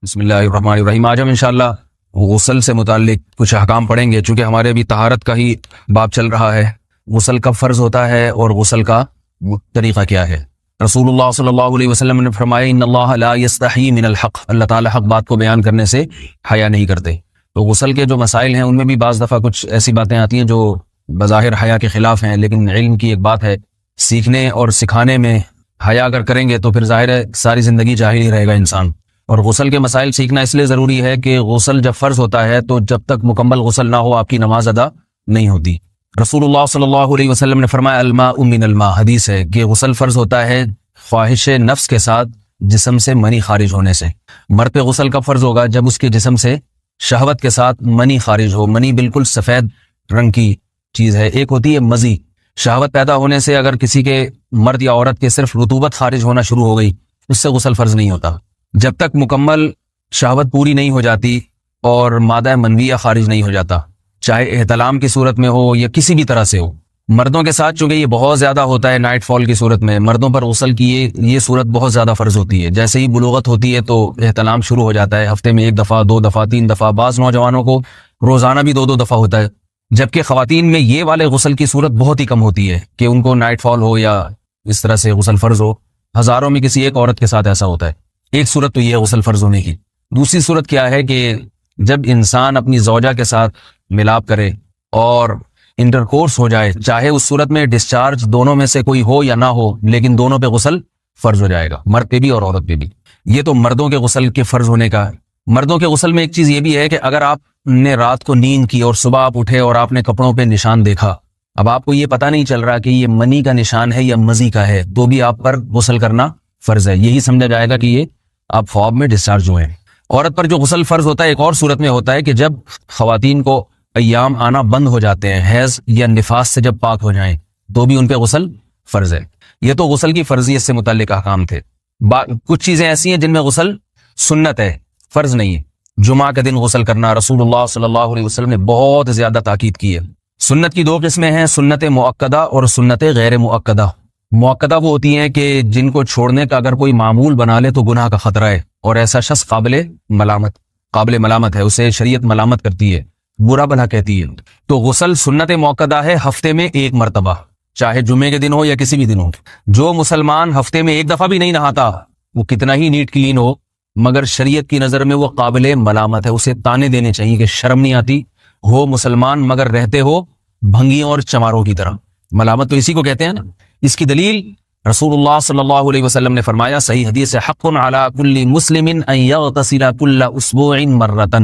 بسم اللہ الرحمن الرحیم۔ آج ہم انشاءاللہ غسل سے متعلق کچھ احکام پڑھیں گے، چونکہ ہمارے ابھی طہارت کا ہی باب چل رہا ہے۔ غسل کب فرض ہوتا ہے اور غسل کا طریقہ کیا ہے؟ رسول اللہ صلی اللہ علیہ وسلم نے فرمایا ان اللہ لا یستحی من الحق، اللہ تعالیٰ حق بات کو بیان کرنے سے حیا نہیں کرتے۔ تو غسل کے جو مسائل ہیں ان میں بھی بعض دفعہ کچھ ایسی باتیں آتی ہیں جو بظاہر حیا کے خلاف ہیں، لیکن علم کی ایک بات ہے، سیکھنے اور سکھانے میں حیا اگر کریں گے تو پھر ظاہر ہے ساری زندگی جاہل ہی رہے گا انسان۔ اور غسل کے مسائل سیکھنا اس لیے ضروری ہے کہ غسل جب فرض ہوتا ہے تو جب تک مکمل غسل نہ ہو آپ کی نماز ادا نہیں ہوتی۔ رسول اللہ صلی اللہ علیہ وسلم نے فرمایا الماء من الماء، حدیث ہے کہ غسل فرض ہوتا ہے خواہش نفس کے ساتھ جسم سے منی خارج ہونے سے۔ مرد پہ غسل کب فرض ہوگا؟ جب اس کے جسم سے شہوت کے ساتھ منی خارج ہو۔ منی بالکل سفید رنگ کی چیز ہے، ایک ہوتی ہے مزی۔ شہوت پیدا ہونے سے اگر کسی کے مرد یا عورت کے صرف رطوبت خارج ہونا شروع ہو گئی اس سے غسل فرض نہیں ہوتا۔ جب تک مکمل شہوت پوری نہیں ہو جاتی اور مادہ منویہ خارج نہیں ہو جاتا، چاہے احتلام کی صورت میں ہو یا کسی بھی طرح سے ہو۔ مردوں کے ساتھ چونکہ یہ بہت زیادہ ہوتا ہے نائٹ فال کی صورت میں، مردوں پر غسل کی یہ صورت بہت زیادہ فرض ہوتی ہے۔ جیسے ہی بلوغت ہوتی ہے تو احتلام شروع ہو جاتا ہے، ہفتے میں 1 دفعہ 2 دفعہ 3 دفعہ، بعض نوجوانوں کو روزانہ بھی 2 دفعہ ہوتا ہے، جبکہ خواتین میں یہ والے غسل کی صورت بہت ہی کم ہوتی ہے کہ ان کو نائٹ فال ہو یا اس طرح سے غسل فرض ہو۔ ہزاروں میں کسی ایک عورت کے ساتھ ایسا ہوتا ہے۔ ایک صورت تو یہ ہے غسل فرض ہونے کی۔ دوسری صورت کیا ہے کہ جب انسان اپنی زوجہ کے ساتھ ملاپ کرے اور انٹرکورس ہو جائے، چاہے اس صورت میں ڈسچارج دونوں میں سے کوئی ہو یا نہ ہو، لیکن دونوں پہ غسل فرض ہو جائے گا، مرد پہ بھی اور عورت پہ بھی۔ یہ تو مردوں کے غسل کے فرض ہونے کا ہے۔ مردوں کے غسل میں ایک چیز یہ بھی ہے کہ اگر آپ نے رات کو نیند کی اور صبح آپ اٹھے اور آپ نے کپڑوں پہ نشان دیکھا، اب آپ کو یہ پتہ نہیں چل رہا کہ یہ منی کا نشان ہے یا مزی کا ہے، تو بھی آپ پر غسل کرنا فرض ہے۔ یہی سمجھا جائے گا کہ یہ آپ خواب میں ڈسچارج ہوئے ہیں۔ عورت پر جو غسل فرض ہوتا ہے ایک اور صورت میں ہوتا ہے کہ جب خواتین کو ایام آنا بند ہو جاتے ہیں، حیض یا نفاس سے جب پاک ہو جائیں تو بھی ان پہ غسل فرض ہے۔ یہ تو غسل کی فرضیت سے متعلق احکام تھے۔ کچھ چیزیں ایسی ہیں جن میں غسل سنت ہے، فرض نہیں ہے۔ جمعہ کے دن غسل کرنا رسول اللہ صلی اللہ علیہ وسلم نے بہت زیادہ تاکید کی ہے۔ سنت کی 2 قسمیں ہیں، سنت مؤکدہ اور سنت غیر مؤکدہ۔ مؤکدہ وہ ہوتی ہیں کہ جن کو چھوڑنے کا اگر کوئی معمول بنا لے تو گناہ کا خطرہ ہے، اور ایسا شخص قابل ملامت ہے، اسے شریعت ملامت کرتی ہے، برا بھلا کہتی ہے۔ تو غسل سنت مؤکدہ ہے، ہفتے میں 1 مرتبہ، چاہے جمعے کے دن ہو یا کسی بھی دن ہو۔ جو مسلمان ہفتے میں 1 دفعہ بھی نہیں نہاتا، وہ کتنا ہی نیٹ کلین ہو، مگر شریعت کی نظر میں وہ قابل ملامت ہے، اسے تانے دینے چاہیے کہ شرم نہیں آتی ہو مسلمان مگر رہتے ہو بھنگیوں اور چماروں کی طرح۔ ملامت تو اسی کو کہتے ہیں نا۔ اس کی دلیل رسول اللہ صلی اللہ علیہ وسلم نے فرمایا، صحیح حدیث ہے، حق علی کل مسلم ان یغتسل کل اسبوع مرۃ،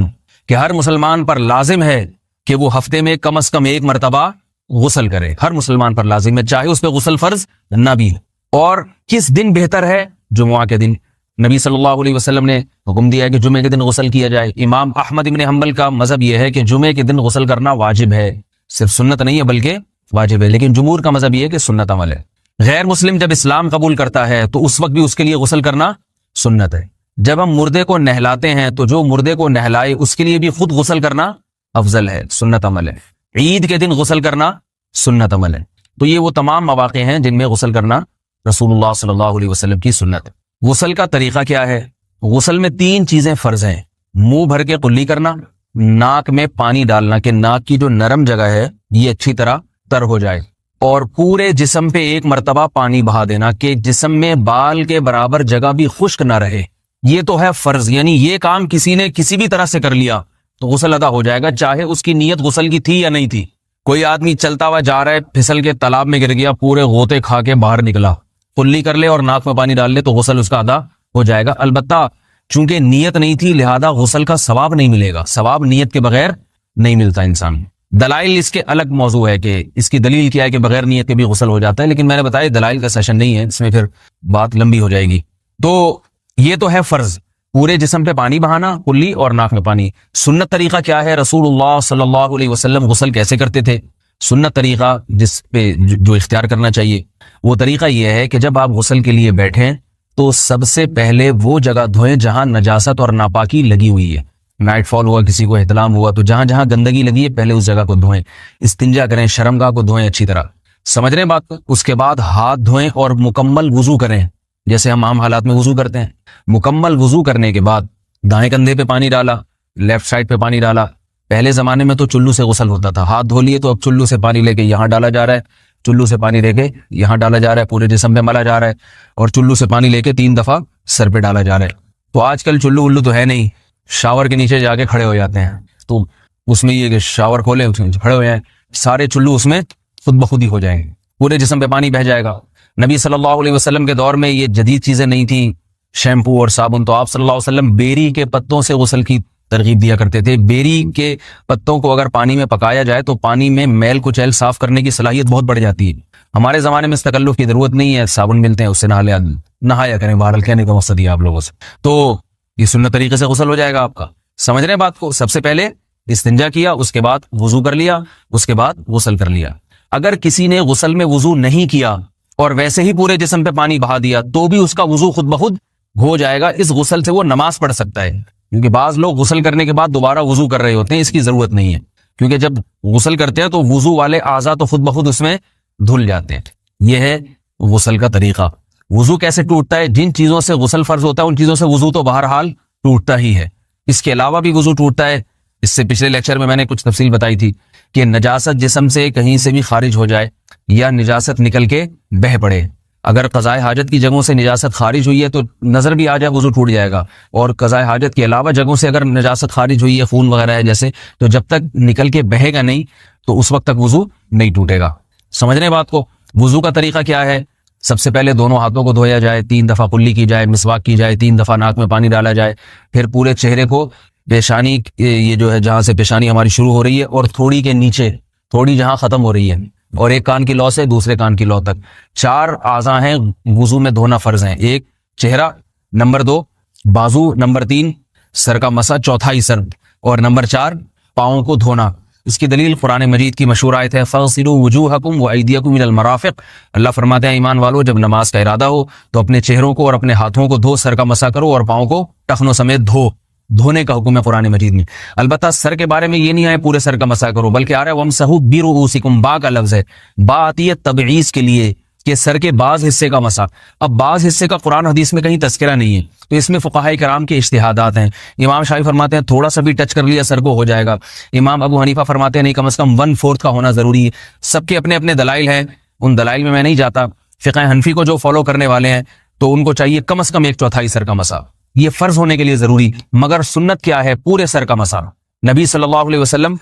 کہ ہر مسلمان پر لازم ہے کہ وہ ہفتے میں کم از کم 1 مرتبہ غسل کرے۔ ہر مسلمان پر لازم ہے، چاہے اس پہ غسل فرض نہ بھی ہو۔ اور کس دن بہتر ہے؟ جمعہ کے دن۔ نبی صلی اللہ علیہ وسلم نے حکم دیا ہے کہ جمعے کے دن غسل کیا جائے۔ امام احمد ابن حنبل کا مذہب یہ ہے کہ جمعے کے دن غسل کرنا واجب ہے، صرف سنت نہیں ہے بلکہ واجب ہے، لیکن جمہور کا مذہب یہ ہے کہ سنت عمل ہے۔ غیر مسلم جب اسلام قبول کرتا ہے تو اس وقت بھی اس کے لیے غسل کرنا سنت ہے۔ جب ہم مردے کو نہلاتے ہیں تو جو مردے کو نہلائے اس کے لیے بھی خود غسل کرنا افضل ہے، سنت عمل ہے۔ عید کے دن غسل کرنا سنت عمل ہے۔ تو یہ وہ تمام مواقع ہیں جن میں غسل کرنا رسول اللہ صلی اللہ علیہ وسلم کی سنت ہے۔ غسل کا طریقہ کیا ہے؟ غسل میں 3 چیزیں فرض ہیں، منہ بھر کے قلی کرنا، ناک میں پانی ڈالنا کہ ناک کی جو نرم جگہ ہے یہ اچھی طرح تر ہو جائے، اور پورے جسم پہ 1 مرتبہ پانی بہا دینا کہ جسم میں بال کے برابر جگہ بھی خشک نہ رہے۔ یہ تو ہے فرض، یعنی یہ کام کسی نے کسی بھی طرح سے کر لیا تو غسل ادا ہو جائے گا، چاہے اس کی نیت غسل کی تھی یا نہیں تھی۔ کوئی آدمی چلتا ہوا جا رہا ہے، پھسل کے تالاب میں گر گیا، پورے غوطے کھا کے باہر نکلا، قلی کر لے اور ناک میں پانی ڈال لے تو غسل اس کا ادا ہو جائے گا۔ البتہ چونکہ نیت نہیں تھی لہذا غسل کا ثواب نہیں ملے گا، ثواب نیت کے بغیر نہیں ملتا انسان۔ دلائل اس کے الگ موضوع ہے کہ اس کی دلیل کیا ہے کہ بغیر نیت کے بھی غسل ہو جاتا ہے، لیکن میں نے بتایا دلائل کا سیشن نہیں ہے، اس میں پھر بات لمبی ہو جائے گی۔ تو یہ تو ہے فرض، پورے جسم پہ پانی بہانا، قلی اور ناک میں پانی۔ سنت طریقہ کیا ہے؟ رسول اللہ صلی اللہ علیہ وسلم غسل کیسے کرتے تھے؟ سنت طریقہ جس پہ جو اختیار کرنا چاہیے وہ طریقہ یہ ہے کہ جب آپ غسل کے لیے بیٹھیں تو سب سے پہلے وہ جگہ دھوئیں جہاں نجاست اور ناپاکی لگی ہوئی ہے۔ نائٹ فال ہوا، کسی کو احتلام ہوا تو جہاں جہاں گندگی لگی ہے پہلے اس جگہ کو دھوئیں، استنجا کریں، شرمگاہ کو دھوئیں اچھی طرح، سمجھ رہے ہیں بات کو؟ اس کے بعد ہاتھ دھوئیں اور مکمل وضو کریں، جیسے ہم عام حالات میں وضو کرتے ہیں۔ مکمل وضو کرنے کے بعد دائیں کندھے پہ پانی ڈالا، لیفٹ سائڈ پہ پانی ڈالا. پہلے زمانے میں تو چلو سے غسل ہوتا تھا، ہاتھ دھو لیے تو اب چلو سے پانی لے کے یہاں ڈالا جا رہا ہے، چلو سے پانی لے کے یہاں ڈالا جا رہا ہے، پورے جسم پہ ملا جا رہا ہے، اور چلو سے پانی لے کے 3 دفعہ سر پہ ڈالا جا رہا ہے. تو آج کل چلو ولو تو ہے نہیں، شاور کے نیچے جا کے کھڑے ہو جاتے ہیں. تو اس میں یہ کہ شاور کھولے کھڑے ہو جائیں، سارے چلو اس میں خود بخود ہی ہو جائیں گے، پورے جسم پہ پانی بہہ جائے گا. نبی صلی اللہ علیہ وسلم کے دور میں یہ جدید چیزیں نہیں تھیں، شیمپو اور صابن. تو آپ صلی اللہ علیہ وسلم بیری کے پتوں سے غسل کی ترغیب دیا کرتے تھے. بیری کے پتوں کو اگر پانی میں پکایا جائے تو پانی میں میل کچیل صاف کرنے کی صلاحیت بہت بڑھ جاتی ہے. ہمارے زمانے میں اس تکلف کی ضرورت نہیں ہے، صابن ملتے ہیں اس سے نہایا کریں. بہرحال کہنے کا مقصد یہ آپ لوگوں سے، تو یہ سنت طریقے سے غسل ہو جائے گا آپ کا. سمجھ رہے ہیں بات کو؟ سب سے پہلے استنجا کیا، اس کے بعد وضو کر لیا، اس کے بعد غسل کر لیا. اگر کسی نے غسل میں وضو نہیں کیا اور ویسے ہی پورے جسم پہ پانی بہا دیا تو بھی اس کا وضو خود بخود ہو جائے گا. اس غسل سے وہ نماز پڑھ سکتا ہے، کیونکہ بعض لوگ غسل کرنے کے بعد دوبارہ وضو کر رہے ہوتے ہیں. اس کی ضرورت نہیں ہے، کیونکہ جب غسل کرتے ہیں تو وضو والے اعضاء تو خود بخود اس میں دھل جاتے ہیں. یہ ہے غسل کا طریقہ. وضو کیسے ٹوٹتا ہے؟ جن چیزوں سے غسل فرض ہوتا ہے ان چیزوں سے وضو تو بہرحال ٹوٹتا ہی ہے. اس کے علاوہ بھی وضو ٹوٹتا ہے. اس سے پچھلے لیکچر میں نے کچھ تفصیل بتائی تھی کہ نجاست جسم سے کہیں سے بھی خارج ہو جائے یا نجاست نکل کے بہہ پڑے. اگر قضائے حاجت کی جگہوں سے نجاست خارج ہوئی ہے تو نظر بھی آ جائے وضو ٹوٹ جائے گا، اور قضائے حاجت کے علاوہ جگہوں سے اگر نجاست خارج ہوئی ہے، خون وغیرہ ہے جیسے، تو جب تک نکل کے بہے گا نہیں تو اس وقت تک وضو نہیں ٹوٹے گا. سمجھ رہے ہیں بات کو؟ وضو کا طریقہ کیا ہے؟ سب سے پہلے دونوں ہاتھوں کو دھویا جائے، 3 دفعہ کلی کی جائے، مسواک کی جائے، 3 دفعہ ناک میں پانی ڈالا جائے. پھر پورے چہرے کو، پیشانی یہ جو ہے جہاں سے پیشانی ہماری شروع ہو رہی ہے اور تھوڑی کے نیچے، تھوڑی جہاں ختم ہو رہی ہے، اور ایک کان کی لو سے دوسرے کان کی لو تک 4 اعضاء ہیں وضو میں دھونا فرض ہیں. 1 چہرہ، نمبر 2 بازو، نمبر 3 سر کا مسا، چوتھائی سر، اور نمبر 4 پاؤں کو دھونا. اس کی دلیل قرآن مجید کی مشہور آیت ہے فَاغْسِلُوا وُجُوهَكُمْ وَأَيْدِيَكُمْ إِلَى الْمَرَافِقِ. اللہ فرماتے ہیں ایمان والو، جب نماز کا ارادہ ہو تو اپنے چہروں کو اور اپنے ہاتھوں کو دھو، سر کا مسا کرو اور پاؤں کو ٹخنوں سمیت دھو. دھونے کا حکم ہے قرآن مجید میں. البتہ سر کے بارے میں یہ نہیں آئے پورے سر کا مسا کرو، بلکہ آ رہا ہے وَامْسَحُوا بِرُؤُوسِكُمْ. با کا لفظ ہے، با آتی ہے تبعیض کے لیے کہ سر کے بعض حصے کا مسا. اب بعض حصے کا قرآن حدیث میں کہیں تذکرہ نہیں ہے، تو اس میں فقہاء کرام کے اجتہادات ہیں. امام شافعی فرماتے ہیں تھوڑا سا بھی ٹچ کر لیا سر کو ہو جائے گا. امام ابو حنیفہ فرماتے ہیں نہیں، کم از کم 1/4 کا ہونا ضروری ہے. سب کے اپنے اپنے دلائل ہیں، ان دلائل میں نہیں جاتا. فقہ حنفی کو جو فالو کرنے والے ہیں تو ان کو چاہیے کم از کم 1/4 سر کا مسا، یہ فرض ہونے کے لیے ضروری. مگر سنت کیا ہے؟ پورے سر کا مسا. نبی صلی اللہ علیہ وسلم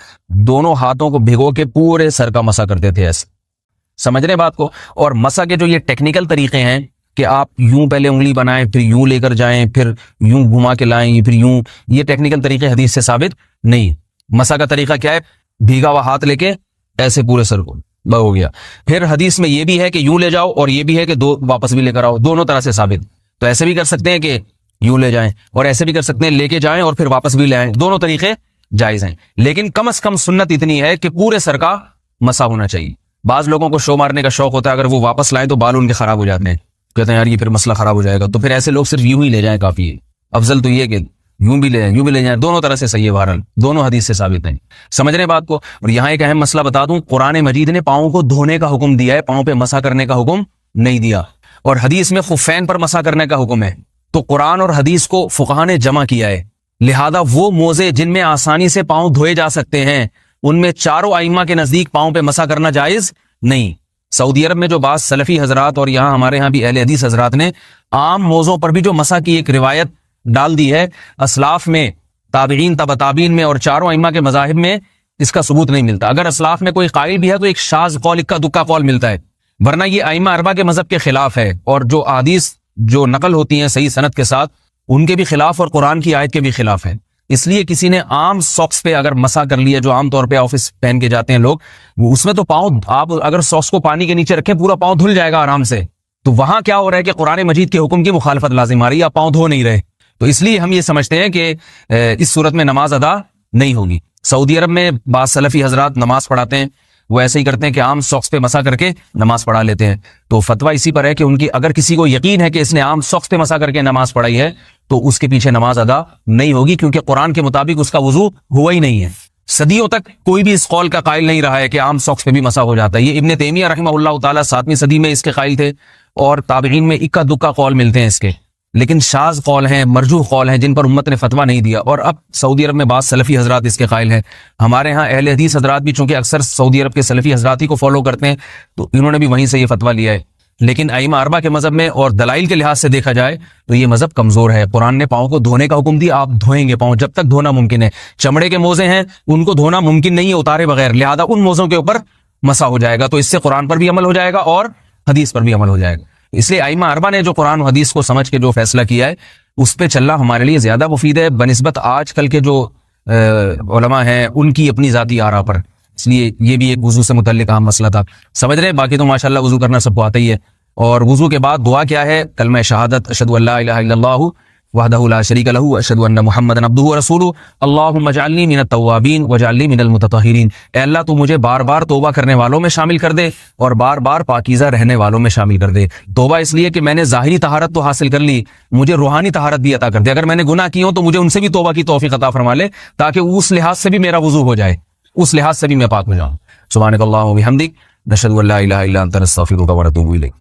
دونوں ہاتھوں کو بھگو کے پورے سر کا مسا کرتے تھے ایسے. سمجھ رہے بات کو؟ اور مسا کے جو یہ ٹیکنیکل طریقے ہیں کہ آپ یوں پہلے انگلی بنائیں، پھر یوں لے کر جائیں، پھر یوں گھما کے لائیں، پھر یوں، یہ ٹیکنیکل طریقے حدیث سے ثابت نہیں. مسا کا طریقہ کیا ہے؟ بھیگا ہوا ہاتھ لے کے ایسے پورے سر کو ہو گیا. پھر حدیث میں یہ بھی ہے کہ یوں لے جاؤ اور یہ بھی ہے کہ واپس بھی لے کر آؤ، دونوں طرح سے ثابت. تو ایسے بھی کر سکتے ہیں کہ یوں لے جائیں، اور ایسے بھی کر سکتے ہیں لے کے جائیں اور پھر واپس بھی لے آئیں. دونوں طریقے جائز ہیں، لیکن کم از کم سنت اتنی ہے کہ پورے سر کا مسا ہونا چاہیے. بعض لوگوں کو شو مارنے کا شوق ہوتا ہے، اگر وہ واپس لائیں تو بال ان کے خراب ہو جاتے ہیں، کہتے ہیں یار یہ پھر مسئلہ خراب ہو جائے گا. تو پھر ایسے لوگ صرف یوں ہی لے جائیں کافی ہے. افضل تو یہ کہ یوں بھی لے جائیں، یوں بھی لے جائیں، دونوں طرح سے صحیح ہے. بہرحال دونوں حدیث سے ثابت ہیں. سمجھ رہے ہیں بات کو؟ اور یہاں ایک اہم مسئلہ بتا دوں، قرآن مجید نے پاؤں کو دھونے کا حکم دیا ہے، پاؤں پہ مسا کرنے کا حکم نہیں دیا. اور حدیث میں خفین پر مسا کرنے کا حکم ہے. تو قرآن اور حدیث کو فقہاء نے جمع کیا ہے، لہذا وہ موزے جن میں آسانی سے پاؤں دھوئے جا سکتے ہیں ان میں چاروں ائمہ کے نزدیک پاؤں پہ مسا کرنا جائز نہیں. سعودی عرب میں جو بعض سلفی حضرات اور یہاں ہمارے ہاں بھی اہل حدیث حضرات نے عام موزوں پر بھی جو مسا کی ایک روایت ڈال دی ہے، اسلاف میں، تابعین، تبع تابعین میں اور چاروں ائمہ کے مذاہب میں اس کا ثبوت نہیں ملتا. اگر اسلاف میں کوئی قائل بھی ہے تو ایک شاذ قول، اکا دکا قول ملتا ہے، ورنہ یہ ائمہ اربعہ کے مذہب کے خلاف ہے. اور جو احادیث جو نقل ہوتی ہیں صحیح سند کے ساتھ ان کے بھی خلاف اور قرآن کی آیت کے بھی خلاف ہے. اس لیے کسی نے عام ساکس پہ اگر مسا کر لیا، جو عام طور پہ آفس پہن کے جاتے ہیں لوگ، اس میں تو پاؤں، آپ اگر ساکس کو پانی کے نیچے رکھیں پورا پاؤں دھل جائے گا آرام سے. تو وہاں کیا ہو رہا ہے کہ قرآن مجید کے حکم کی مخالفت لازم آ رہی ہے، آپ پاؤں دھو نہیں رہے. تو اس لیے ہم یہ سمجھتے ہیں کہ اس صورت میں نماز ادا نہیں ہوگی. سعودی عرب میں بعض سلفی حضرات نماز پڑھاتے ہیں، وہ ایسے ہی کرتے ہیں کہ عام ساکس پہ مسا کر کے نماز پڑھا لیتے ہیں. تو فتویٰ اسی پر ہے کہ ان کی، اگر کسی کو یقین ہے کہ اس نے عام ساکس پہ مسا کر کے نماز پڑھائی ہے تو اس کے پیچھے نماز ادا نہیں ہوگی، کیونکہ قرآن کے مطابق اس کا وضو ہوا ہی نہیں ہے. صدیوں تک کوئی بھی اس قول کا قائل نہیں رہا ہے کہ عام ساکس پہ بھی مسا ہو جاتا ہے. یہ ابن تیمیہ رحمہ اللہ تعالیٰ 7ویں صدی میں اس کے قائل تھے، اور تابعین میں اکا دکا قول ملتے ہیں اس کے. لیکن شاذ قول ہیں، مرجوح قول ہیں جن پر امت نے فتویٰ نہیں دیا. اور اب سعودی عرب میں بعض سلفی حضرات اس کے قائل ہیں. ہمارے ہاں اہل حدیث حضرات بھی چونکہ اکثر سعودی عرب کے سلفی حضرات ہی کو فالو کرتے ہیں تو انہوں نے بھی وہیں سے یہ فتویٰ لیا ہے. لیکن ائمہ اربعہ کے مذہب میں اور دلائل کے لحاظ سے دیکھا جائے تو یہ مذہب کمزور ہے. قرآن نے پاؤں کو دھونے کا حکم دیا، آپ دھوئیں گے پاؤں جب تک دھونا ممکن ہے. چمڑے کے موزے ہیں ان کو دھونا ممکن نہیں ہے اتارے بغیر، لہذا ان موزوں کے اوپر مسح ہو جائے گا. تو اس سے قرآن پر بھی عمل ہو جائے گا اور حدیث پر بھی عمل ہو جائے گا. اس لیے ائمہ اربعہ نے جو قرآن و حدیث کو سمجھ کے جو فیصلہ کیا ہے اس پہ چلنا ہمارے لیے زیادہ مفید ہے بنسبت آج کل کے جو علماء ہیں ان کی اپنی ذاتی آراء پر. اس لیے یہ بھی ایک وضو سے متعلق اہم مسئلہ تھا. سمجھ رہے ہیں؟ باقی تو ماشاءاللہ وضو کرنا سب کو آتا ہی ہے. اور وضو کے بعد دعا کیا ہے؟ کلمہ شہادت اشہد ان لا الہ الا اللہ وحدہ لا شریک لہ اشہد ان محمدا عبدہ ورسولہ اللہم اجعلنی من التوابین واجعلنی من المتطہرین. اے اللہ تو مجھے بار بار توبہ کرنے والوں میں شامل کر دے اور بار بار پاکیزہ رہنے والوں میں شامل کر دے. توبہ اس لیے کہ میں نے ظاہری طہارت تو حاصل کر لی، مجھے روحانی طہارت بھی عطا کر دے. اگر میں نے گناہ کی ہوں تو مجھے ان سے بھی توبہ کی توفیق عطا فرما لے تاکہ اس لحاظ سے بھی میرا وضو ہو جائے، اس لحاظ سے بھی میں پاک ہو جاؤں. سبحانک اللہم و بحمدک نشہد ان لا الہ الا انت نستغفرک ونتوب الیک.